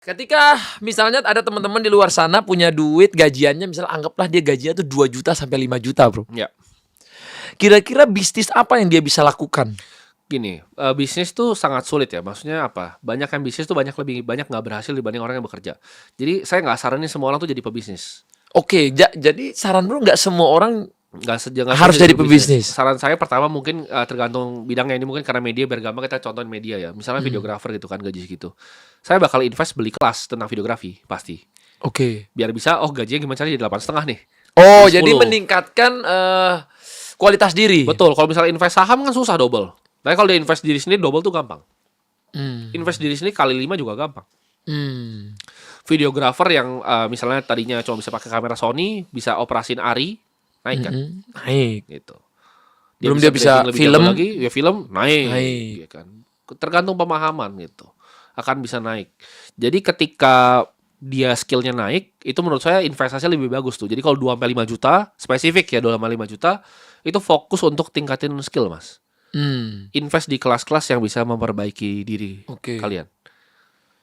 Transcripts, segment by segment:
Ketika misalnya ada teman-teman di luar sana punya duit gajiannya, misalnya anggaplah dia gajinya tuh 2 juta sampai 5 juta, Bro. Ya. Kira-kira bisnis apa yang dia bisa lakukan? Gini, bisnis tuh sangat sulit ya. Maksudnya apa? Banyak yang bisnis tuh lebih banyak nggak berhasil dibanding orang yang bekerja. Jadi saya nggak saranin semua orang tuh jadi pebisnis. Oke, jadi saran Bro nggak semua orang Nggak harus jadi pebisnis. Saran saya pertama mungkin tergantung bidangnya. Ini mungkin karena media biar gampang kita contohin media ya. Misalnya videografer gitu kan gaji segitu. Saya bakal invest beli kelas tentang videografi pasti. Oke. Biar bisa gajinya gimana caranya jadi 8,5 nih. Oh, 10. jadi meningkatkan kualitas diri. Betul, kalau misalnya invest saham kan susah double. Tapi kalau dia invest diri sendiri double tuh gampang. Invest diri sendiri kali 5 juga gampang. Videografer yang misalnya tadinya cuma bisa pakai kamera Sony, bisa operasin ARRI, naik kan? Naik. Gitu. Belum dia bisa lebih film jago lagi, ya film naik. Naik. Ya kan? Tergantung pemahaman gitu. Akan bisa naik. Jadi ketika dia skillnya naik, itu menurut saya investasinya lebih bagus tuh. Jadi kalau 2-5 juta, spesifik ya 2-5 juta, itu fokus untuk tingkatin skill, Mas. Invest di kelas-kelas yang bisa memperbaiki diri kalian.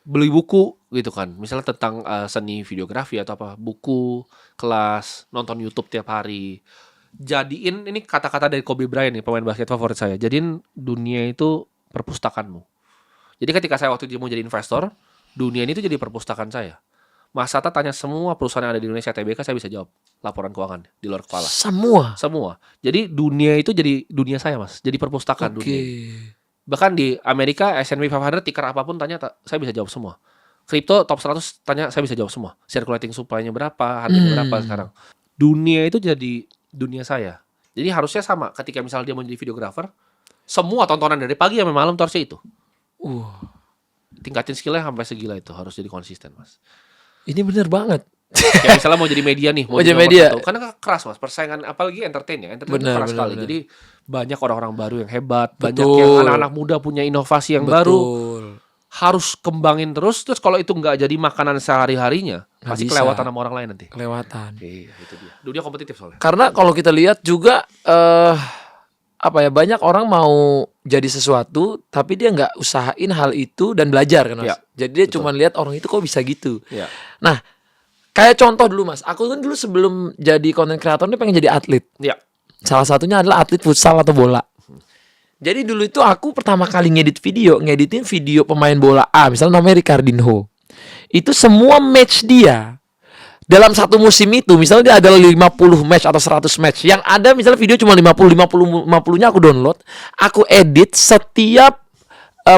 Beli buku gitu kan, misalnya tentang seni videografi atau apa, buku, kelas, nonton YouTube tiap hari. Jadiin, ini kata-kata dari Kobe Bryant nih, pemain basket favorit saya. Jadiin dunia itu perpustakaanmu. Jadi ketika saya waktu itu mau jadi investor, dunia ini tuh jadi perpustakaan saya. Mas Sata tanya semua perusahaan yang ada di Indonesia, TBK, saya bisa jawab laporan keuangan di luar kepala. Semua. Jadi dunia itu jadi dunia saya, Mas. Jadi perpustakaan dunia. Bahkan di Amerika S&P 500 ticker apapun tanya saya bisa jawab semua. Kripto top 100 tanya saya bisa jawab semua. Circulating supply-nya berapa, harganya berapa sekarang. Dunia itu jadi dunia saya. Jadi harusnya sama ketika misalnya dia mau jadi videografer, semua tontonan dari pagi sampai malam tuh harusnya itu. Tingkatin skillnya sampai segila itu, harus jadi konsisten, Mas. Ini bener banget. Ya misalnya mau jadi media nih, mau jadi media. Karena keras, Mas, persaingan apalagi entertain ya. Entertain itu keras sekali. Jadi banyak orang-orang baru yang hebat, banyak yang anak-anak muda punya inovasi yang baru. Harus kembangin terus kalau itu nggak jadi makanan sehari-harinya, pasti kelewatan sama orang lain nanti. Iya, itu dia. Dunia kompetitif soalnya. Karena kalau kita lihat juga banyak orang mau jadi sesuatu tapi dia nggak usahain hal itu dan belajar kan, Mas. Jadi dia cuma lihat orang itu kok bisa gitu. Nah, kayak contoh dulu, Mas, aku kan dulu sebelum jadi content creator ini pengen jadi atlet. Salah satunya adalah atlet futsal atau bola. Jadi dulu itu aku pertama kali ngeditin video pemain bola A, misalnya namanya Ricardinho. Itu semua match dia dalam satu musim itu, misalnya dia ada 50 match atau 100 match. Yang ada misalnya video cuma 50-nya aku download, aku edit setiap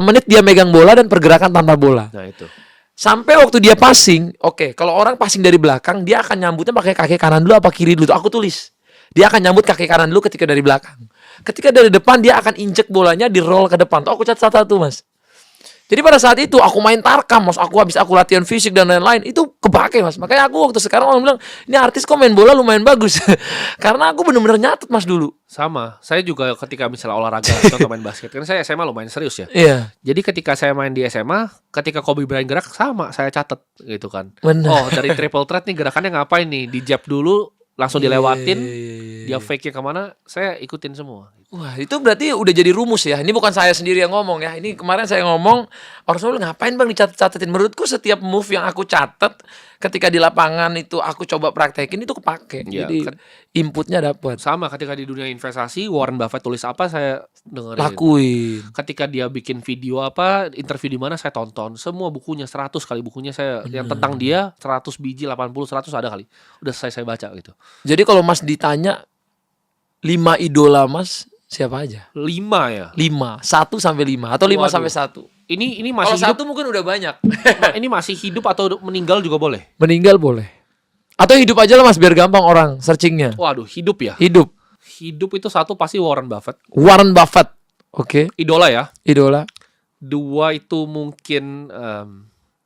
menit dia megang bola dan pergerakan tanpa bola. Nah, itu. Sampai waktu dia passing, kalau orang passing dari belakang, dia akan nyambutnya pakai kaki kanan dulu apa kiri dulu. Aku tulis. Dia akan nyambut kaki kanan dulu ketika dari belakang. Ketika dari depan, dia akan injek bolanya di roll ke depan. Tuh aku catat satu, Mas. Jadi pada saat itu aku main tarkam, Mas. Aku latihan fisik dan lain-lain. Itu kepake, Mas. Makanya aku waktu sekarang orang bilang, ini artis kok main bola lumayan bagus. Karena aku bener-bener nyatet, Mas, dulu. Sama. Saya juga ketika misalnya olahraga, contoh main basket. Kan saya SMA lumayan serius ya. Iya. Jadi ketika saya main di SMA, ketika Kobe Bryant gerak, sama. Saya catet gitu kan. Bener. Oh, dari triple threat nih gerakannya ngapain nih? Di jab dulu, langsung dilewatin. Dia fake-nya kemana, saya ikutin semua. Wah, itu berarti udah jadi rumus ya. Ini bukan saya sendiri yang ngomong ya. Ini kemarin saya ngomong, orang semua bilang, ngapain Bang dicatat-catetin? Menurutku setiap move yang aku catat ketika di lapangan itu aku coba praktekin itu kepake. Jadi inputnya dapat. Sama ketika di dunia investasi, Warren Buffett tulis apa saya dengerin. Lakuin. Ketika dia bikin video apa, interview di mana saya tonton. Semua bukunya 100 kali bukunya saya yang tentang dia 100 biji, 80, 100 ada kali. Udah saya baca gitu. Jadi kalau Mas ditanya 5 idola Mas siapa aja? 5 ya? 5, 1 sampai 5 atau 5 sampai 1. Ini masih kalau hidup. 1 mungkin udah banyak. Ini masih hidup atau meninggal juga boleh? Meninggal boleh. Atau hidup aja lah Mas biar gampang orang searchingnya. Waduh, hidup ya? Hidup. Hidup itu 1 pasti Warren Buffett. Warren Buffett. Oke. Idola ya? Idola. 2 itu mungkin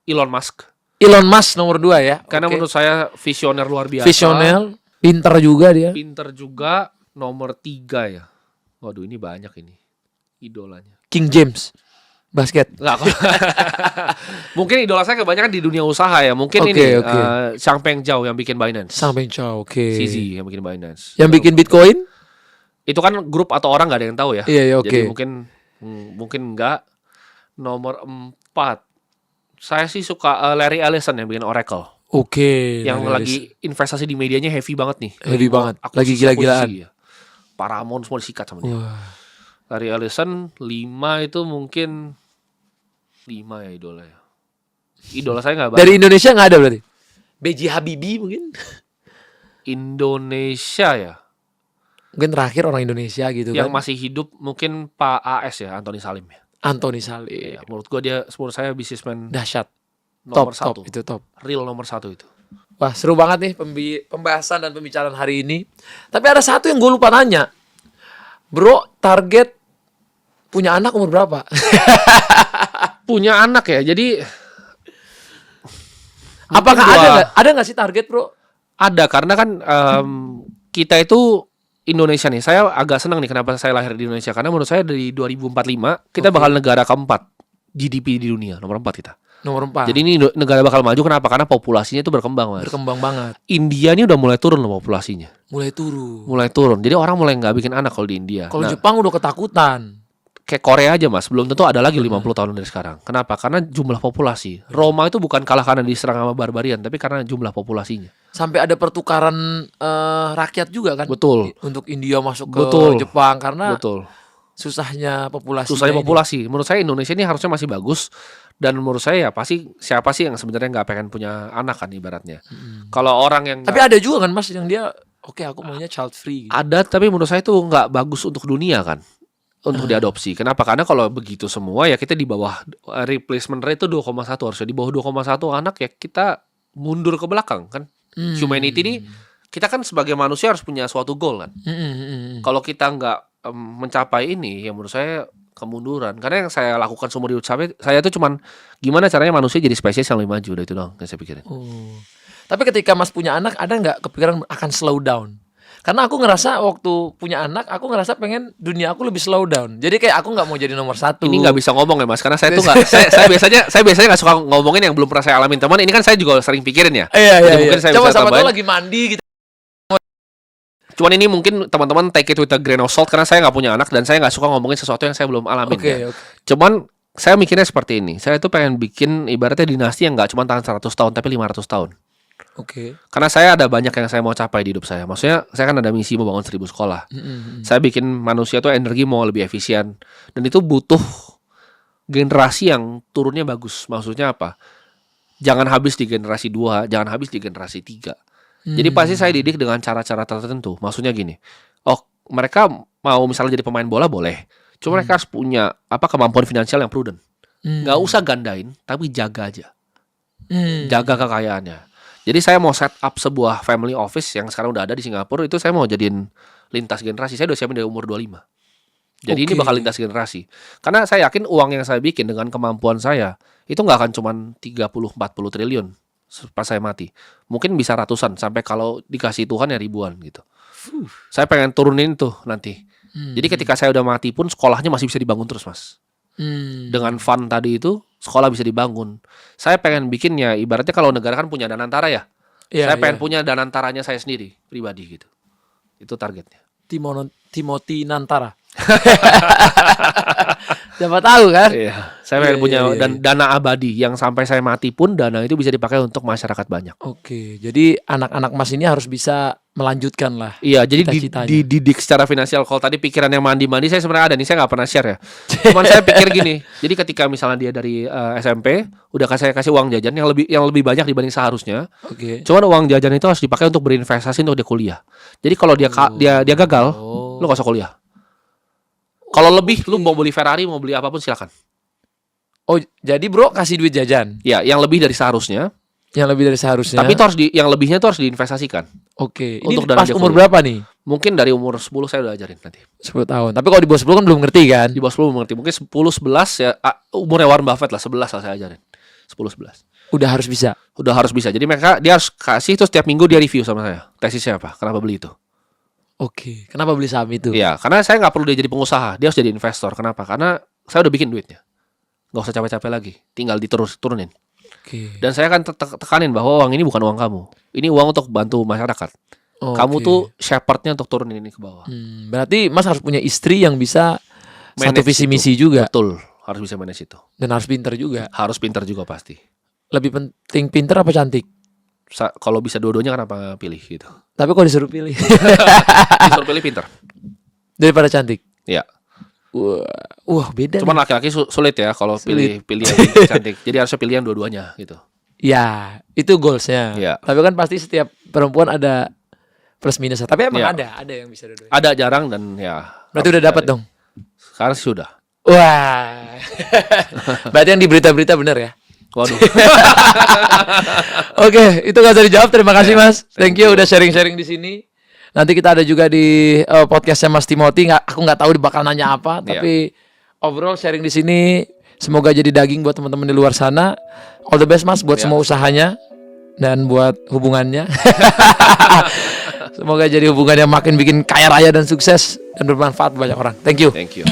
Elon Musk. Elon Musk nomor 2 ya. Karena menurut saya visioner luar biasa. Visioner, pinter juga dia. Pinter juga. Nomor 3 ya. Waduh, ini banyak ini idolanya. King James basket. Nggak, mungkin idola saya kebanyakan di dunia usaha ya. Mungkin Changpeng Zhao yang bikin Binance. Changpeng Zhao, CZ yang bikin Binance. Yang bikin Bitcoin? Itu kan grup atau orang nggak ada yang tahu ya. Iya, Jadi mungkin enggak. Nomor 4 Saya sih suka Larry Ellison yang bikin Oracle. Oke. Yang lagi investasi di medianya heavy banget nih. Heavy banget. Lagi gila-gilaan. Ya. Paramount semua disikat sama dia. Wah. Larry Ellison 5 itu mungkin 5 ya idola ya. Idola saya nggak banyak. Dari Indonesia nggak ada berarti? B.J. Habibie mungkin? Indonesia ya. Mungkin terakhir orang Indonesia gitu Yang kan. masih hidup mungkin Pak AS ya, Anthony Salim ya. Anthony Salim. Ya, menurut saya bisnismen Dahsyat. nomor Top, 1. itu top. Real nomor 1 itu. Wah, seru banget nih pembahasan dan pembicaraan hari ini. Tapi ada satu yang gue lupa nanya. Bro, target punya anak umur berapa? Punya anak ya. Jadi Apakah ada nggak sih target, Bro? ada karena kan kita itu Indonesia nih. Saya agak senang nih kenapa saya lahir di Indonesia karena menurut saya dari 2045 kita bakal negara keempat GDP di dunia, nomor 4 kita. Nomor 4. Jadi ini negara bakal maju kenapa? Karena populasinya itu berkembang, Mas. Berkembang banget. India ini udah mulai turun loh populasinya. Mulai turun. Jadi orang mulai nggak bikin anak kalau di India. Kalau Jepang udah ketakutan. Kayak Korea aja, Mas, belum tentu ada lagi 50 tahun dari sekarang. Kenapa? Karena jumlah populasi. Roma itu bukan kalah karena diserang sama barbarian, tapi karena jumlah populasinya. Sampai ada pertukaran rakyat juga kan? Betul. Untuk India masuk ke Jepang karena susahnya populasi. Populasi. Menurut saya Indonesia ini harusnya masih bagus. Dan menurut saya ya pasti siapa sih yang sebenarnya nggak pengen punya anak kan ibaratnya. Kalau orang yang tapi ada juga kan, Mas, yang dia oke, aku maunya child free. Gitu. Ada, tapi menurut saya itu nggak bagus untuk dunia kan. Untuk diadopsi. Kenapa? Karena kalau begitu semua ya kita di bawah replacement rate itu 2,1 harusnya. Di bawah 2,1 anak ya kita mundur ke belakang kan. Humanity ini kita kan sebagai manusia harus punya suatu goal kan. Kalau kita nggak mencapai ini ya menurut saya kemunduran. Karena yang saya lakukan seumur hidup saya itu cuman gimana caranya manusia jadi spesies yang lebih maju. Udah itu doang yang saya pikirin. Tapi ketika Mas punya anak ada nggak kepikiran akan slow down? Karena aku ngerasa waktu punya anak, aku ngerasa pengen dunia aku lebih slow down. Jadi kayak aku nggak mau jadi nomor 1. Ini nggak bisa ngomong ya, Mas, karena saya tuh nggak. saya biasanya nggak suka ngomongin yang belum pernah saya alamin. Teman, ini kan saya juga sering pikirin ya. Iya. Mungkin saya Coba bisa sama tambahin. tuh lagi mandi gitu. Cuman ini mungkin teman-teman take it with a grain of salt karena saya nggak punya anak dan saya nggak suka ngomongin sesuatu yang saya belum alamin. Okay. Cuman saya mikirnya seperti ini. Saya tuh pengen bikin ibaratnya dinasti yang nggak cuma tahan 100 tahun tapi 500 tahun. Karena saya ada banyak yang saya mau capai di hidup saya. Maksudnya saya kan ada misi mau bangun 1000 sekolah. Saya bikin manusia tuh energi mau lebih efisien. Dan itu butuh generasi yang turunnya bagus. Maksudnya apa? Jangan habis di generasi 2, jangan habis di generasi 3. Jadi pasti saya didik dengan cara-cara tertentu. Maksudnya gini. Oh, mereka mau misalnya jadi pemain bola boleh. Cuma mereka harus punya kemampuan finansial yang prudent. Nggak usah gandain, tapi jaga aja. Jaga kekayaannya. Jadi saya mau set up sebuah family office yang sekarang udah ada di Singapura. Itu saya mau jadiin lintas generasi. Saya udah siapin dari umur 25. Jadi ini bakal lintas generasi. Karena saya yakin uang yang saya bikin dengan kemampuan saya itu nggak akan cuma 30-40 triliun pas saya mati. Mungkin bisa ratusan. Sampai kalau dikasih Tuhan ya ribuan gitu. Saya pengen turunin tuh nanti. Jadi ketika saya udah mati pun sekolahnya masih bisa dibangun terus, Mas. Dengan fund tadi itu sekolah bisa dibangun. Saya pengen bikin ya ibaratnya kalau negara kan punya danantara ya. Saya pengen punya danantaranya saya sendiri pribadi gitu. Itu targetnya. Timothy Nantara. Siapa tahu kan? Iya. Saya pengen punya dana abadi yang sampai saya mati pun dana itu bisa dipakai untuk masyarakat banyak. Oke, jadi anak-anak Mas ini harus bisa melanjutkan lah. Iya, jadi dididik secara finansial. Kalau tadi pikiran yang mandi-mandi saya sebenarnya ada nih, saya nggak pernah share ya. Cuman saya pikir gini. Jadi ketika misalnya dia dari SMP udah saya kasih uang jajan yang lebih banyak dibanding seharusnya. Cuman uang jajan itu harus dipakai untuk berinvestasi untuk dia kuliah. Jadi kalau dia gagal, lu nggak usah kuliah. Kalau lebih, lu mau beli Ferrari, mau beli apapun silakan. Oh, jadi bro kasih duit jajan? Ya, yang lebih dari seharusnya. Yang lebih dari seharusnya. Tapi itu harus yang lebihnya itu harus diinvestasikan. Oke. Ini untuk pas umur berapa nih? Mungkin dari umur 10 saya udah ajarin nanti. 10 tahun. Tapi kalau di bawah 10 kan belum ngerti kan? Di bawah 10 belum ngerti. Mungkin 10, 11 ya. Umurnya Warren Buffett lah, 11 lah saya ajarin. 10, 11. Udah harus bisa? Udah harus bisa. Jadi dia harus kasih itu setiap minggu dia review sama saya. Tesisnya apa? Kenapa beli itu? Oke. Kenapa beli saham itu? Iya, karena saya nggak perlu dia jadi pengusaha. Dia harus jadi investor. Kenapa? Karena saya udah bikin duitnya. Nggak usah capek-capek lagi. Tinggal turunin. Dan saya akan tekanin bahwa uang ini bukan uang kamu. Ini uang untuk bantu masyarakat. Kamu tuh shepherdnya untuk turunin ini ke bawah. Berarti Mas harus punya istri yang bisa manage satu visi misi juga. Betul, harus bisa manage itu. Dan harus pinter juga. Harus pinter juga pasti. Lebih penting pinter apa cantik? Kalau bisa dua-duanya kenapa pilih gitu? Tapi kok disuruh pilih Disuruh pilih pinter. daripada cantik. Iya. Wah beda. Cuman nih. laki-laki sulit ya kalau Sulit. pilih yang cantik. Jadi harusnya pilih yang dua-duanya gitu. Ya, itu goalsnya. Iya. Tapi kan pasti setiap perempuan ada plus minusnya. Tapi emang Iya. ada yang bisa dua-duanya. Ada jarang dan ya. Berarti udah dapat dong. Sekarang sih sudah. Wah. Berarti yang di berita-berita benar ya. Waduh. Oke, itu gak usah dijawab. Terima kasih Mas. Thank you udah sharing-sharing di sini. Nanti kita ada juga di podcastnya Mas Timothy. Aku nggak tahu bakal nanya apa, tapi overall sharing di sini semoga jadi daging buat teman-teman di luar sana. All the best Mas buat semua usahanya dan buat hubungannya. Semoga jadi hubungan yang makin bikin kaya raya dan sukses dan bermanfaat banyak orang. Thank you. Thank you.